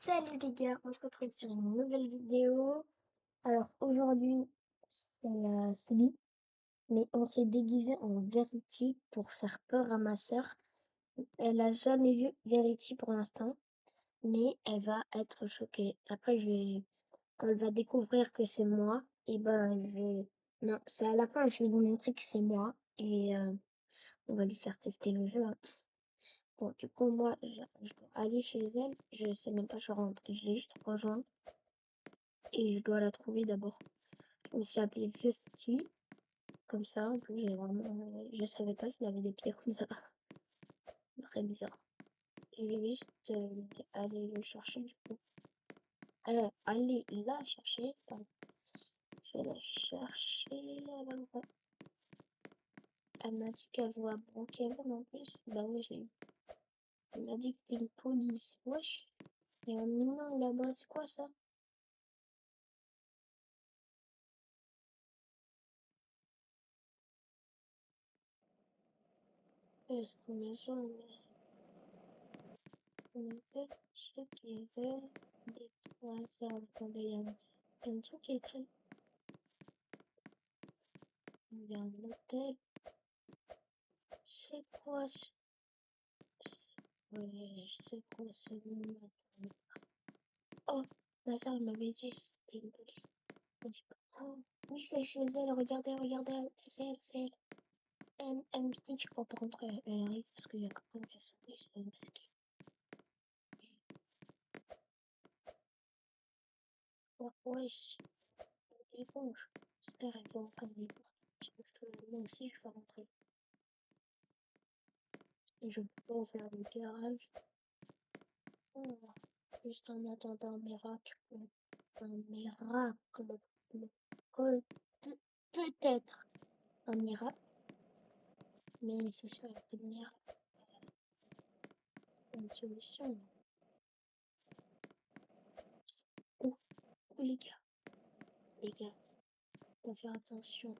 Salut les gars, on se retrouve sur une nouvelle vidéo. Alors aujourd'hui, c'est Sbi, mais on s'est déguisé en Verity pour faire peur à ma sœur. Elle a jamais vu Verity pour l'instant, mais elle va être choquée. Après, quand elle va découvrir que c'est moi, et ben non, c'est à la fin, je vais lui montrer que c'est moi et on va lui faire tester le jeu, hein. Bon, du coup, moi, je dois aller chez elle. Je sais même pas, je rentre. Je l'ai juste rejoint. Et je dois la trouver d'abord. Je me suis appelée Fifty, comme ça, en plus je savais pas qu'il avait des pieds comme ça. Très bizarre. Je vais juste aller le chercher du coup. Aller la chercher, pardon. Je vais la chercher, alors, elle m'a dit qu'elle jouait à Brookhaven en plus. Bah oui, je l'ai eu. Elle m'a dit que c'était une police. Wesh, il y a un mignon là-bas, c'est quoi ça? C'est une maison, mais on appelle ceux qui veulent des trésors. Attendez, il y a un truc écrit. Il y a un hôtel. C'est quoi ce... Ouais, c'est quoi ce nom? Attendez. Oh, ma soeur m'avait dit que c'était une police. Elle dit pas. Oh, oui, je l'ai chez elle. Regardez, regardez. C'est elle, c'est elle. Elle me dit, je crois, par contre, elle arrive parce qu'il y a quand même qu'elle sont plus masquée. Ouais, wesh. Les éponges. J'espère qu'elles vont faire les portes. Parce que moi aussi, je vais rentrer. Et je peux pas ouvrir le garage. Oh, juste en attendant un miracle. Un miracle. Peut-être un miracle. Mais c'est sûr, il n'y a pas de miracle. Une solution. Oh, oh, les gars, faut faire attention.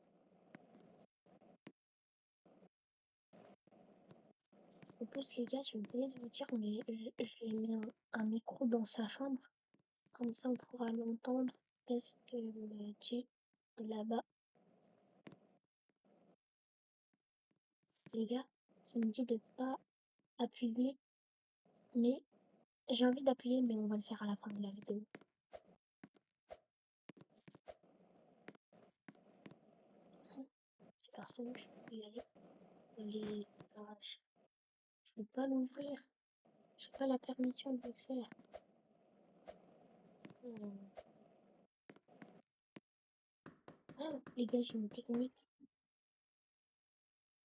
En plus, les gars, j'ai oublié de vous dire, mais je lui ai mis un micro dans sa chambre. Comme ça, on pourra l'entendre. Qu'est-ce que me dit de là-bas? Les gars, ça me dit de pas appuyer, mais j'ai envie d'appuyer, mais on va le faire à la fin de la vidéo. C'est personne, je peux y aller. Les garages. Je peux pas l'ouvrir. J'ai pas la permission de le faire. Hmm. Oh, les gars, j'ai une technique.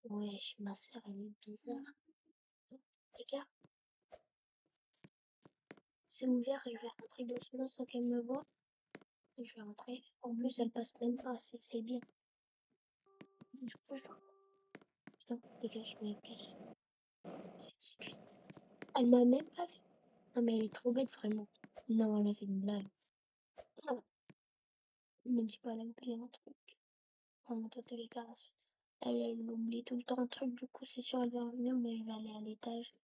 Wesh, ma soeur, elle est bizarre. Les gars, c'est ouvert, je vais rentrer doucement sans qu'elle me voie. Je vais rentrer. En plus, elle passe même pas, c'est bien. Du coup, je dois... Putain, les gars, je me cache. C'est qui lui? Elle m'a même pas vu. Non, mais elle est trop bête, vraiment. Non, là, c'est une blague. Ah, me dis pas, elle a oublié un truc. Vraiment, toi, t'es les gars. Elle oublie tout le temps un truc, du coup, c'est sûr, elle va revenir, mais je vais aller à l'étage.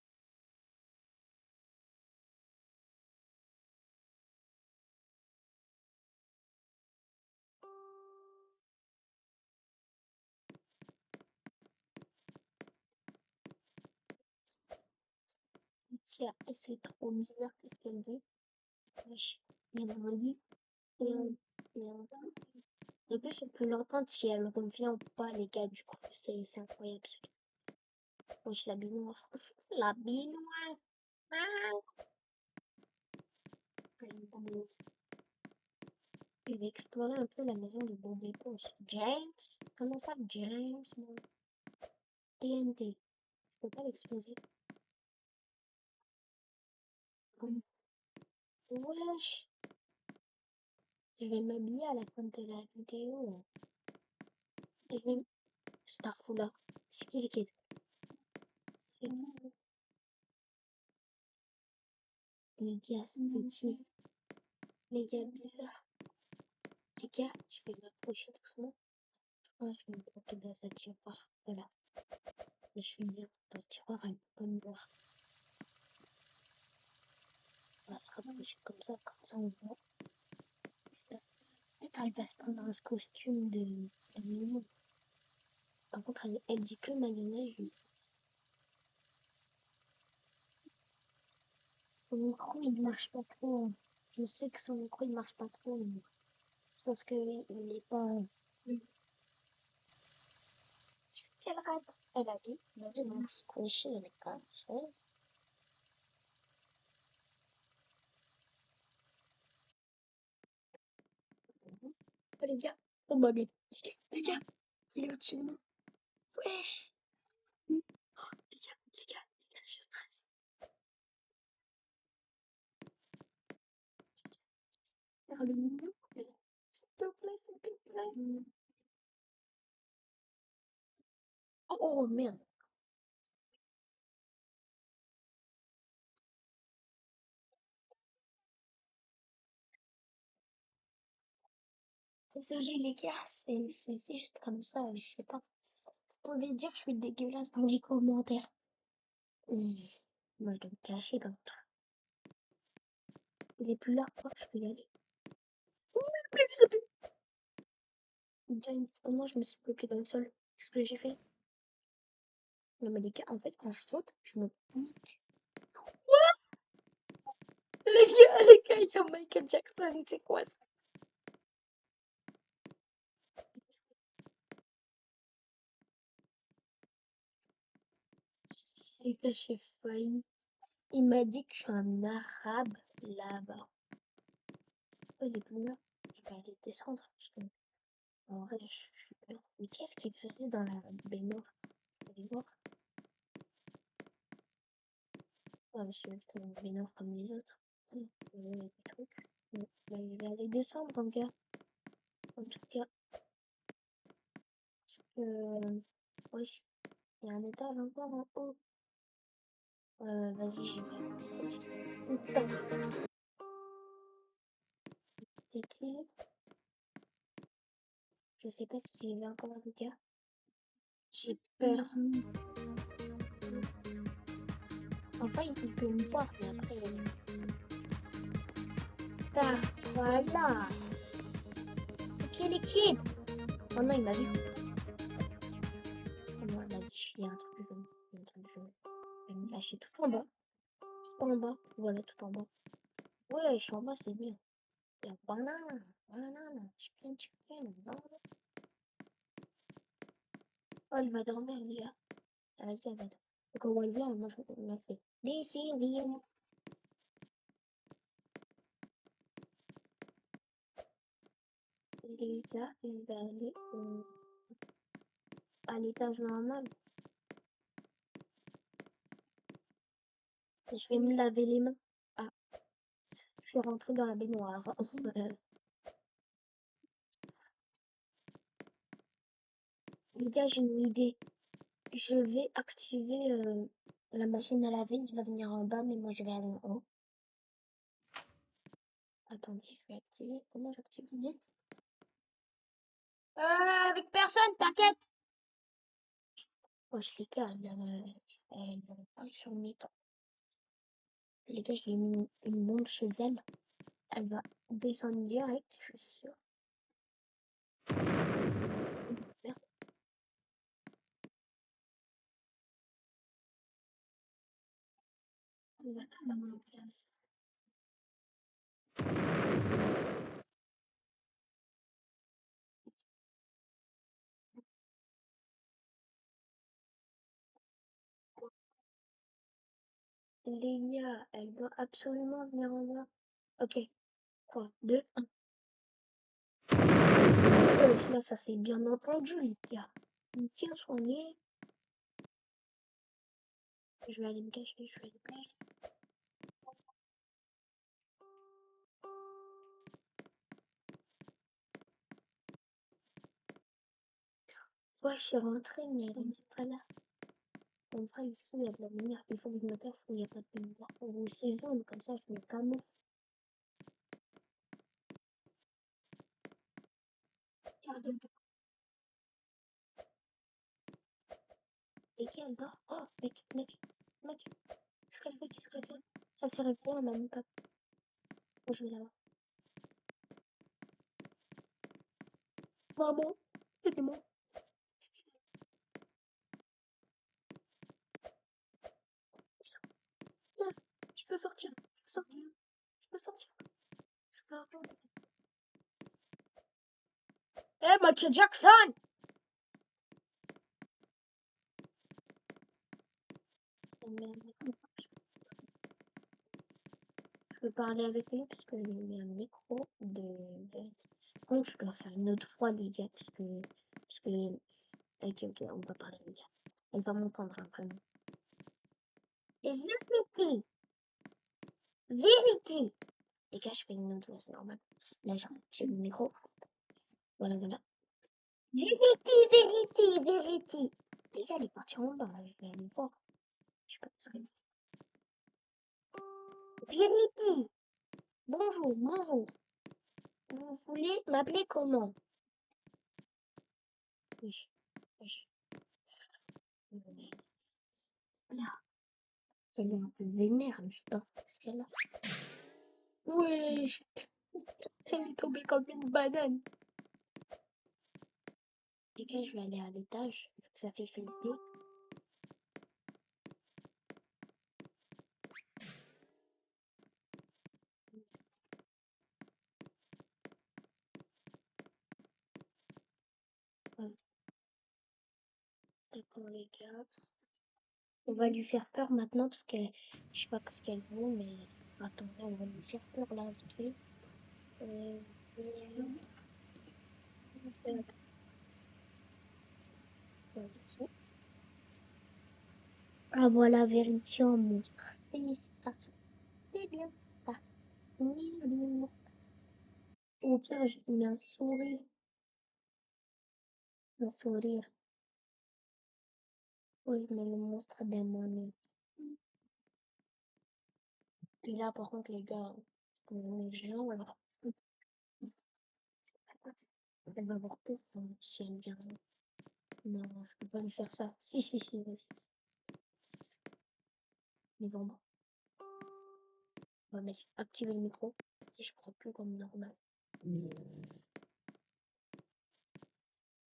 Tiens, c'est trop bizarre, qu'est-ce qu'elle dit? Wesh, il y a un lit et un... En plus, on peut l'entendre si elle revient ou pas, les gars, du coup, c'est incroyable. Wesh, la binoire. La binoire. Ah. Je vais explorer un peu la maison de Bob l'éponge. James? Comment ça, James, mon TNT? Je peux pas l'exploser. Wesh! Je vais m'habiller à la fin de la vidéo. Je vais... Starfula. C'est qui le kid? C'est qui? Les gars, c'était qui? Les gars bizarres. Les gars, je vais m'approcher doucement. Je vais me bloquer dans un tiroir. Voilà. Mais je suis bien dans le tiroir, elle peut pas me voir. On va se rapprocher comme ça on voit ce qui se passe. Peut-être elle va se prendre dans ce costume de Mimo. Par contre, elle dit que mayonnaise, je sais pas. Son micro, il marche pas trop. Je sais que son micro, il marche pas trop. C'est parce que il est pas. Qu'est-ce qu'elle rate? Elle a dit, vas-y, on va se coucher avec elle, tu sais. Oh les gars, oh my god. Les gars, il est au-dessus de moi. Wesh! Les gars, je stresse. Faire le mignon, s'il te plaît, s'il te plaît. Oh merde. Désolée les gars, c'est juste comme ça, je sais pas. Vous pouvez dire que je suis dégueulasse dans les commentaires. Hum, Moi je dois me cacher par contre. Il est plus là, quoi, je peux y aller. James, oh non, je me suis bloquée dans le sol. Qu'est-ce que j'ai fait? Non mais les gars, en fait quand je saute, je me pique. Les gars, il y a Michael Jackson, c'est quoi ça? Les gars, j'ai failli. Il m'a dit que je suis un arabe là-bas. Oh, il est plus là. Je vais aller descendre parce que en vrai, je suis peur. Mais qu'est-ce qu'il faisait dans la baignoire? Je vais aller voir. Ah, mais c'est juste une baignoire comme les autres. Il y a des trucs. Bah, je vais aller descendre, en gars. En tout cas, parce que... Wesh, il y a un étage encore en haut. Vas-y, j'y vais. Wesh. Putain, t'es qui? Je sais pas si j'y vais encore, les gars. J'ai peur. Enfin, il peut me voir, mais après... Ah, voilà. C'est qui l'équipe? Oh non, il m'a vu. Oh non, il m'a dit, il y a un truc de jaune. Il y a un truc de jaune. Je vais me lâcher tout en bas. Tout en bas. Voilà, tout en bas. Ouais, je suis en bas, c'est bien. Il y a banana. Banana. Chicken. Banana. Oh, elle va dormir, les gars. Vas-y, elle va dormir. Quand elle vient, moi, je me fais. This is the end. Les gars, je vais aller à l'étage normal. Et je vais me laver les mains. Ah, je suis rentrée dans la baignoire. Les gars, j'ai une idée. Je vais activer la machine à laver. Il va venir en bas, mais moi, je vais aller en haut. Attendez, je vais activer. Comment j'active vite? Avec personne, t'inquiète! Oh, les gars, elle parle sur le métro. Les gars, je lui ai mis une bombe chez elle. Elle va descendre direct, je suis sûre. Merde. Elle va pas me faire. Les gars, elle doit absolument venir en bas. Ok, 3, 2, 1. Là, ça s'est bien entendu, les gars. Bien soigné. Je vais aller me cacher, je vais aller me cacher. Ouais, je suis rentrée, mais elle n'est pas là. En vrai, ici, il y a de la lumière. Il faut que je me cache où il n'y a pas de lumière. Ou c'est jaune, comme ça, je me camoufle. Et qui elle dort? Oh, mec. Qu'est-ce qu'elle fait? Elle s'est réveillée, elle m'a même pas. Je vais là-bas. Maman, aidez-moi. Ah, je peux sortir. Je peux sortir. Je peux sortir. Je peux sortir. Eh, Michael Jackson! Je peux parler avec lui parce que je lui ai mis un micro de vérité. Donc je dois faire une autre fois les gars parce que ok ok on va parler les gars. Elle va m'entendre hein, vraiment. Et vérité, vérité. Les gars je fais une autre voix c'est normal. Là j'ai le micro. Voilà voilà. Vérité, vérité, vérité. Les gars elle est partie en bas. Je vais aller voir. Je sais pas ce qu'elle fait. Vérité. Bonjour bonjour. Vous voulez m'appeler comment? Oui. Oui. Là. Elle est un peu vénère, je sais pas ce qu'elle a. Ouais, elle est tombée comme une banane. Les gars, je vais aller à l'étage, vu que ça fait flipper. Ouais. D'accord, les gars. On va lui faire peur maintenant, parce que je sais pas ce qu'elle veut, mais attendez, on va lui faire peur là, vite fait. Euh, ici. Ah voilà, vérité en monstre, c'est ça. C'est bien ça. Mignon. Au pire, je mets un sourire. Un sourire. Oui, je mets le monstre démoniaque. Et là, par contre, les gars, les gens, voilà. Elle va avoir peur si elle vient. Non, je peux pas lui faire ça. Si, si, si, vas-y. Les vendre. On va mettre activer le micro. Si je prends plus comme normal.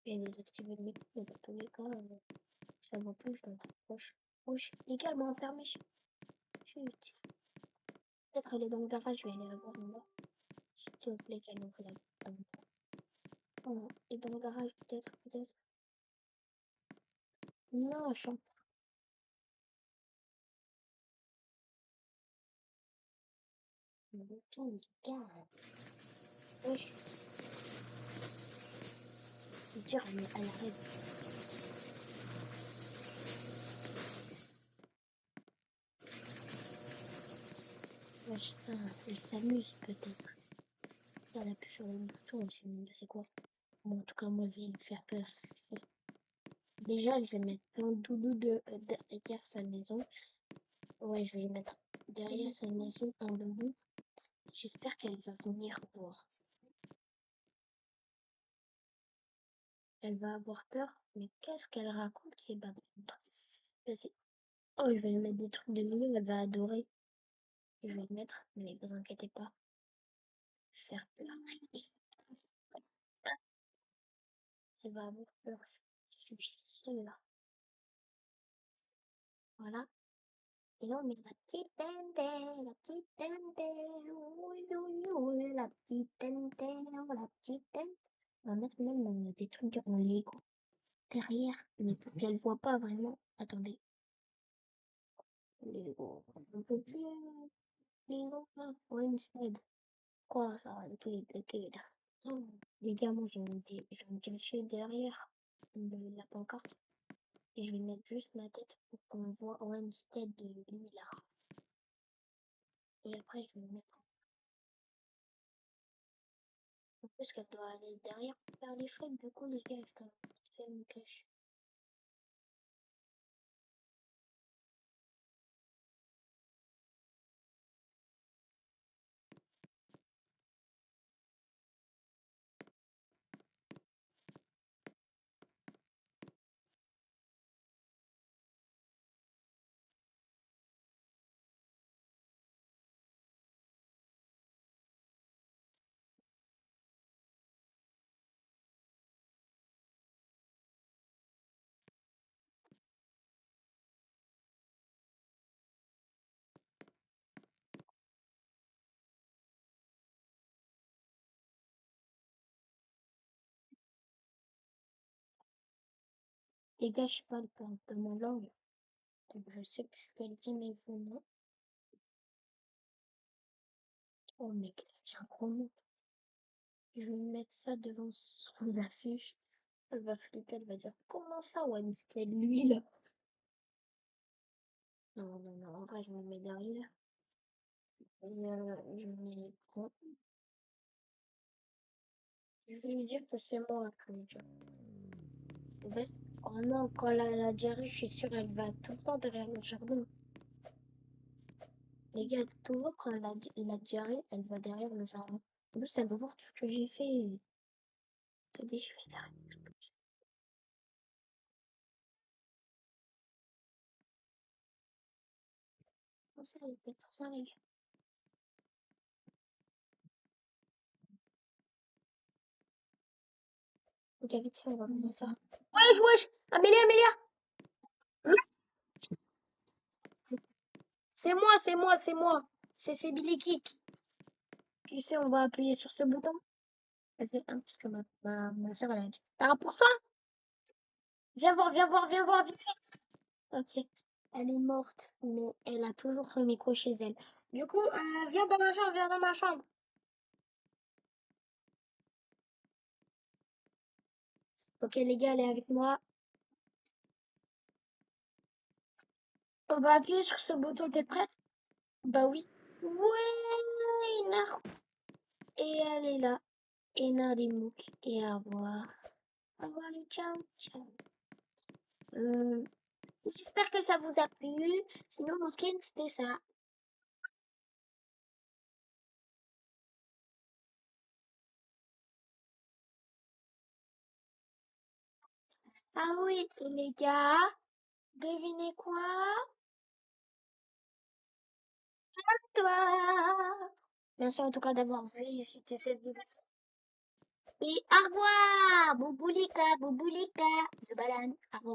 Et désactiver le micro, mais dans tous les cas, ça va plus, je dois être proche. Proche. Les gars, elle m'a enfermé. Putain. Peut-être elle est dans le garage, je vais aller la voir en bas. S'il te plaît, qu'elle ouvre la porte. Oh, elle est dans le garage, peut-être, peut-être. Non, je chante. Mais putain, les gars. Wesh. C'est dur, elle arrive. Wesh. Ah, elle s'amuse peut-être. Elle appuie sur le bouton, elle s'est dit, c'est quoi? Bon, en tout cas, moi, je vais lui faire peur. Déjà, je vais mettre un doudou derrière sa maison. Ouais, je vais mettre derrière sa maison un doudou. J'espère qu'elle va venir voir. Elle va avoir peur, mais qu'est-ce qu'elle raconte qui est pas contre? Vas-y. Oh, je vais lui mettre des trucs de mignon, elle va adorer. Je vais le mettre, mais vous inquiétez pas. Je vais faire peur. Elle va avoir peur. Je suis seule là. Voilà. Et là, on met la petite tente, la petite tente. Oui, oui, oui, la petite tente, la petite tente. On va mettre même des trucs en Lego derrière, mais pour qu'elle voit pas vraiment. Attendez. Lego. On peut plus. Lego, là. Winstead. Quoi, ça? Ok, ok. Oh, les gars, moi, je vais me cacher derrière la pancarte. Et je vais mettre juste ma tête pour qu'on voit Winstead de lui là. Et après, je vais le mettre. En plus, qu'elle doit aller derrière pour faire les frais. Du coup, les gars, je dois faire me cacher. Les gars, je sais pas le parle de ma langue. Donc je sais ce qu'elle dit, mais vous non. Oh mec, elle dit un gros mot. Je vais mettre ça devant son affiche. Elle va flipper, elle va dire comment ça, ouais, mais c'était lui là. Non, non, non, en vrai, je me mets derrière. Et je mets bon. Je vais lui dire que c'est moi qui lui dis. Veste. Oh non, quand la diarrhée, je suis sûre, elle va tout le temps derrière le jardin. Les gars, toujours quand la diarrhée, elle va derrière le jardin. En plus, elle va voir tout ce que j'ai fait. Attendez, je vais faire une explosion. Pour ça, les gars. Ok, vite fait, on va voir ça. Wesh, wesh! Amélie, Amélia! C'est c'est moi, c'est moi. C'est Billy Kick. Tu sais, on va appuyer sur ce bouton. Vas-y, hein, parce que ma soeur, elle a dit. T'as un pour ça? Viens voir, viens voir, viens voir, vite fait. Ok. Elle est morte, mais elle a toujours son micro chez elle. Du coup, viens dans ma chambre, viens dans ma chambre. Ok, les gars, allez avec moi. On va appuyer sur ce bouton, t'es prête? Bah oui. Ouais, Nar. Et elle est là. Et Nardimouk. Et au revoir. Au revoir, les ciao, ciao. Euh, J'espère que ça vous a plu. Sinon, mon skin, c'était ça. Ah oui, les gars, devinez quoi? Toi! Merci en tout cas d'avoir visité cette vidéo. Et au revoir! Bouboulika, Bouboulika, Zubalan, au revoir.